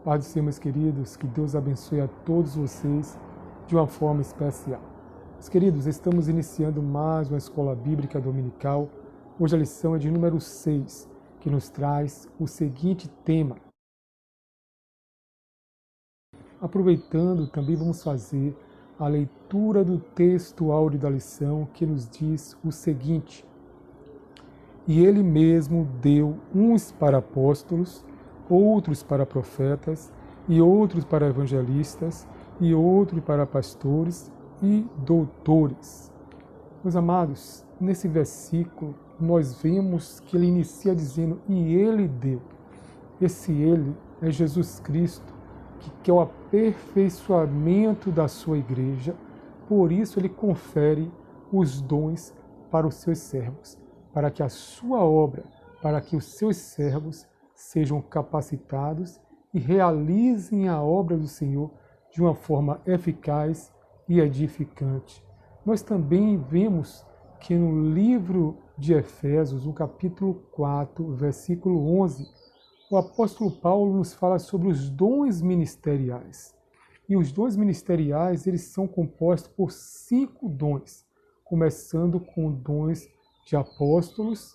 Paz do Senhor, meus queridos, que Deus abençoe a todos vocês de uma forma especial. Meus queridos, estamos iniciando mais uma escola bíblica dominical. Hoje a lição é de número 6, que nos traz o seguinte tema. Aproveitando, também vamos fazer a leitura do texto áureo da lição, que nos diz o seguinte: E ele mesmo deu uns para apóstolos, outros para profetas, e outros para evangelistas, e outros para pastores e doutores. Meus amados, nesse versículo nós vemos que ele inicia dizendo, e ele deu. Esse ele é Jesus Cristo, que quer o aperfeiçoamento da sua igreja, por isso ele confere os dons para os seus servos, para que a sua obra, para que os seus servos sejam capacitados e realizem a obra do Senhor de uma forma eficaz e edificante. Nós também vemos que no livro de Efésios, no capítulo 4, versículo 11, o apóstolo Paulo nos fala sobre os dons ministeriais. E os dons ministeriais, eles são compostos por 5 dons, começando com dons de apóstolos,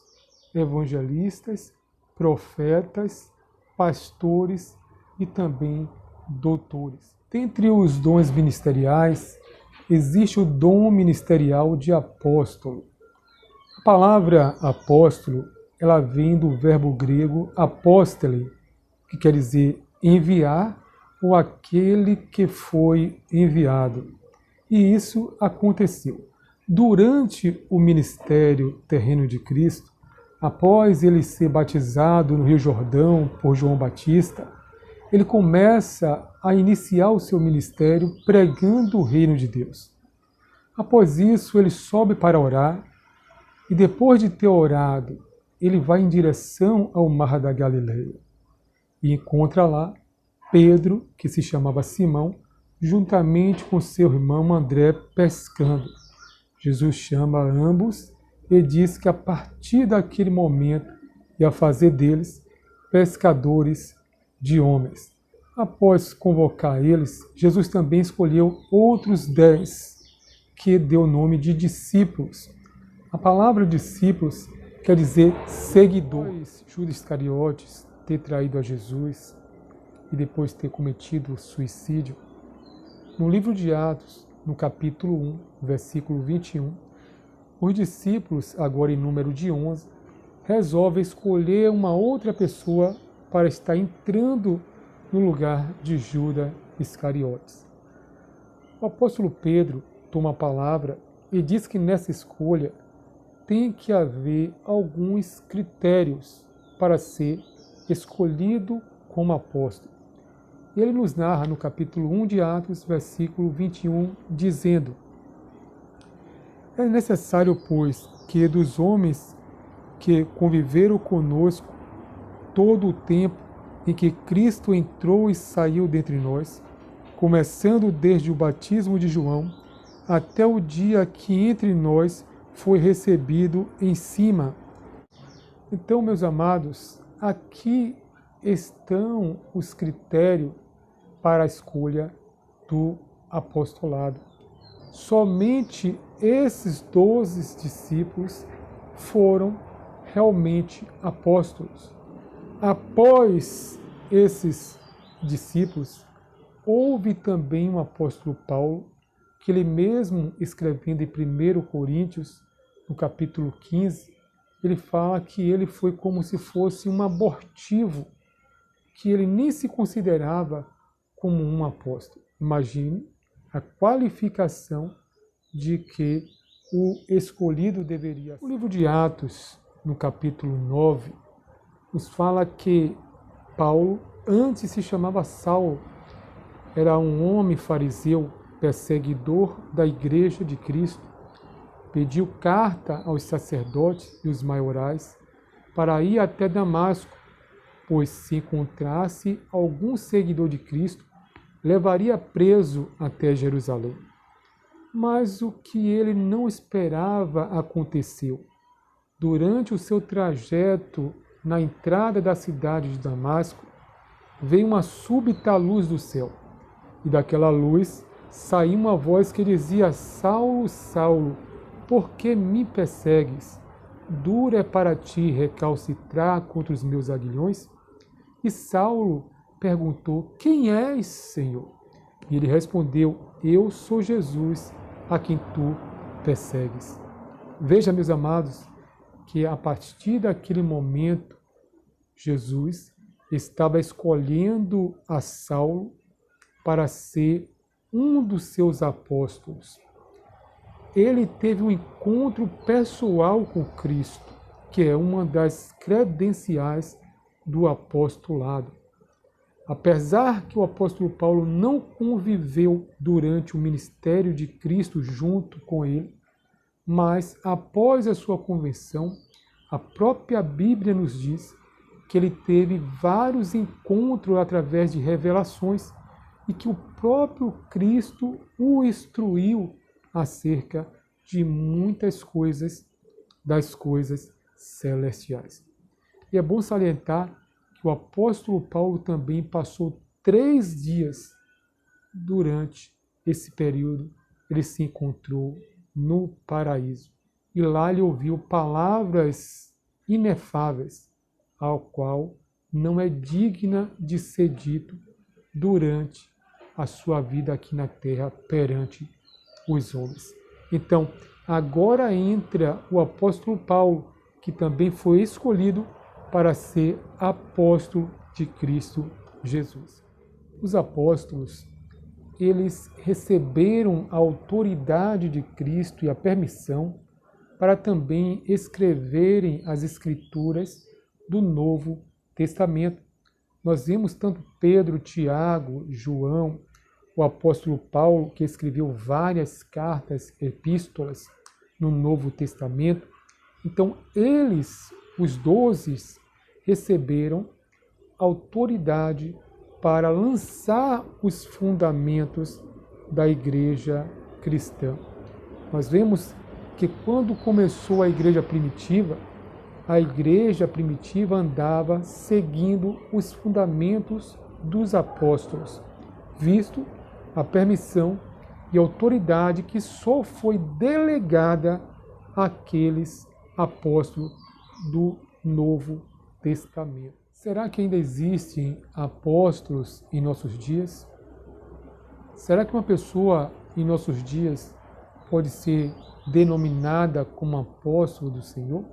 evangelistas, profetas, pastores e também doutores. Dentre os dons ministeriais, existe o dom ministerial de apóstolo. A palavra apóstolo, ela vem do verbo grego apóstole, que quer dizer enviar ou aquele que foi enviado. E isso aconteceu. Durante o ministério terreno de Cristo, após ele ser batizado no Rio Jordão por João Batista, ele começa a iniciar o seu ministério pregando o reino de Deus. Após isso, ele sobe para orar e depois de ter orado, ele vai em direção ao Mar da Galileia e encontra lá Pedro, que se chamava Simão, juntamente com seu irmão André pescando. Jesus chama ambos e diz que a partir daquele momento ia fazer deles pescadores de homens. Após convocar eles, Jesus também escolheu outros 10, que deu o nome de discípulos. A palavra discípulos quer dizer seguidor. Judas Iscariotes ter traído a Jesus e depois ter cometido suicídio. No livro de Atos, no capítulo 1, versículo 21, os discípulos, agora em número de 11, resolvem escolher uma outra pessoa para estar entrando no lugar de Judas Iscariotes. O apóstolo Pedro toma a palavra e diz que nessa escolha tem que haver alguns critérios para ser escolhido como apóstolo. Ele nos narra no capítulo 1 de Atos, versículo 21, dizendo: É necessário, pois, que dos homens que conviveram conosco todo o tempo em que Cristo entrou e saiu dentre nós, começando desde o batismo de João, até o dia que entre nós foi recebido em cima. Então, meus amados, aqui estão os critérios para a escolha do apostolado. Somente esses 12 discípulos foram realmente apóstolos. Após esses discípulos, houve também um apóstolo Paulo, que ele mesmo escrevendo em 1 Coríntios, no capítulo 15, ele fala que ele foi como se fosse um abortivo, que ele nem se considerava como um apóstolo. Imagine a qualificação de que o escolhido deveria ser. O livro de Atos, no capítulo 9, nos fala que Paulo, antes se chamava Saulo, era um homem fariseu, perseguidor da igreja de Cristo, pediu carta aos sacerdotes e os maiorais para ir até Damasco, pois se encontrasse algum seguidor de Cristo, levaria preso até Jerusalém. Mas o que ele não esperava aconteceu. Durante o seu trajeto na entrada da cidade de Damasco, veio uma súbita luz do céu, e daquela luz saiu uma voz que dizia: Saulo, Saulo, por que me persegues? Duro é para ti recalcitrar contra os meus aguilhões? E Saulo perguntou: Quem és, Senhor? E ele respondeu: Eu sou Jesus, a quem tu persegues. Veja, meus amados, que a partir daquele momento, Jesus estava escolhendo a Saulo para ser um dos seus apóstolos. Ele teve um encontro pessoal com Cristo, que é uma das credenciais do apostolado. Apesar que o apóstolo Paulo não conviveu durante o ministério de Cristo junto com ele, mas após a sua conversão, a própria Bíblia nos diz que ele teve vários encontros através de revelações e que o próprio Cristo o instruiu acerca de muitas coisas, das coisas celestiais. E é bom salientar que o apóstolo Paulo também passou 3 dias durante esse período, ele se encontrou no paraíso. E lá ele ouviu palavras inefáveis, ao qual não é digna de ser dito durante a sua vida aqui na terra perante os homens. Então, agora entra o apóstolo Paulo, que também foi escolhido para ser apóstolo de Cristo Jesus. Os apóstolos, eles receberam a autoridade de Cristo e a permissão para também escreverem as escrituras do Novo Testamento. Nós vemos tanto Pedro, Tiago, João, o apóstolo Paulo, que escreveu várias cartas, epístolas no Novo Testamento. Então, eles, os 12, receberam autoridade para lançar os fundamentos da igreja cristã. Nós vemos que quando começou a igreja primitiva andava seguindo os fundamentos dos apóstolos, visto a permissão e autoridade que só foi delegada àqueles apóstolos do Novo Testamento. Será que ainda existem apóstolos em nossos dias? Será que uma pessoa em nossos dias pode ser denominada como apóstolo do Senhor?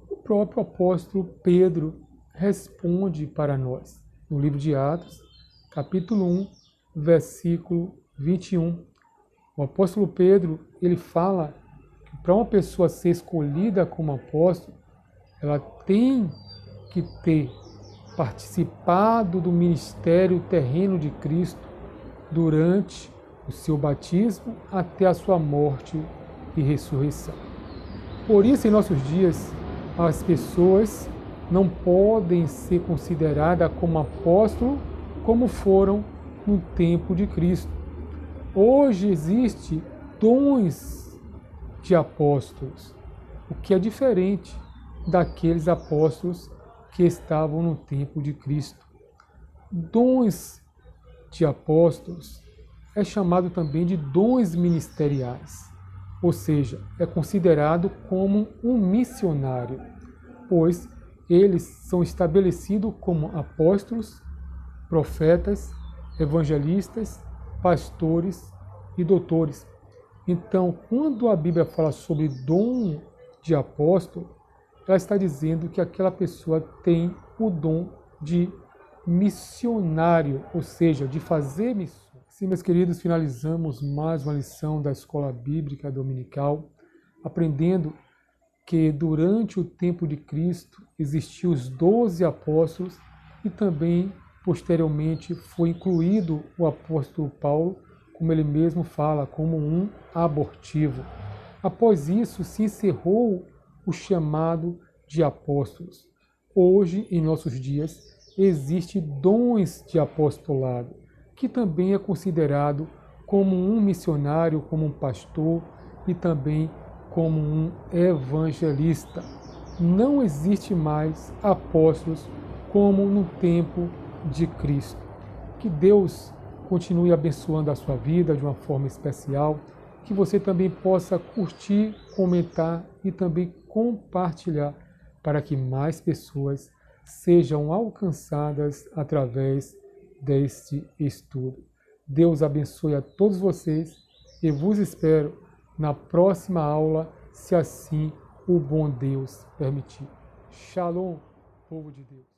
O próprio apóstolo Pedro responde para nós no livro de Atos, capítulo 1, versículo 21. O apóstolo Pedro, ele fala que para uma pessoa ser escolhida como apóstolo, ela tem que ter participado do ministério terreno de Cristo durante o seu batismo até a sua morte e ressurreição. Por isso, em nossos dias, as pessoas não podem ser consideradas como apóstolo como foram no tempo de Cristo. Hoje existe dons de apóstolos, o que é diferente daqueles apóstolos que estavam no tempo de Cristo. Dons de apóstolos é chamado também de dons ministeriais, ou seja, é considerado como um missionário, pois eles são estabelecidos como apóstolos, profetas, evangelistas, pastores e doutores. Então, quando a Bíblia fala sobre dom de apóstolo, ela está dizendo que aquela pessoa tem o dom de missionário, ou seja, de fazer missões. Sim, meus queridos, finalizamos mais uma lição da Escola Bíblica Dominical, aprendendo que durante o tempo de Cristo existiam os 12 apóstolos e também, posteriormente, foi incluído o apóstolo Paulo, como ele mesmo fala, como um abortivo. Após isso, se encerrou o chamado de apóstolos. Hoje, em nossos dias, existem dons de apostolado, que também é considerado como um missionário, como um pastor e também como um evangelista. Não existe mais apóstolos como no tempo de Cristo. Que Deus continue abençoando a sua vida de uma forma especial, que você também possa curtir, comentar e também compartilhar para que mais pessoas sejam alcançadas através deste estudo. Deus abençoe a todos vocês e vos espero na próxima aula, se assim o bom Deus permitir. Shalom, povo de Deus.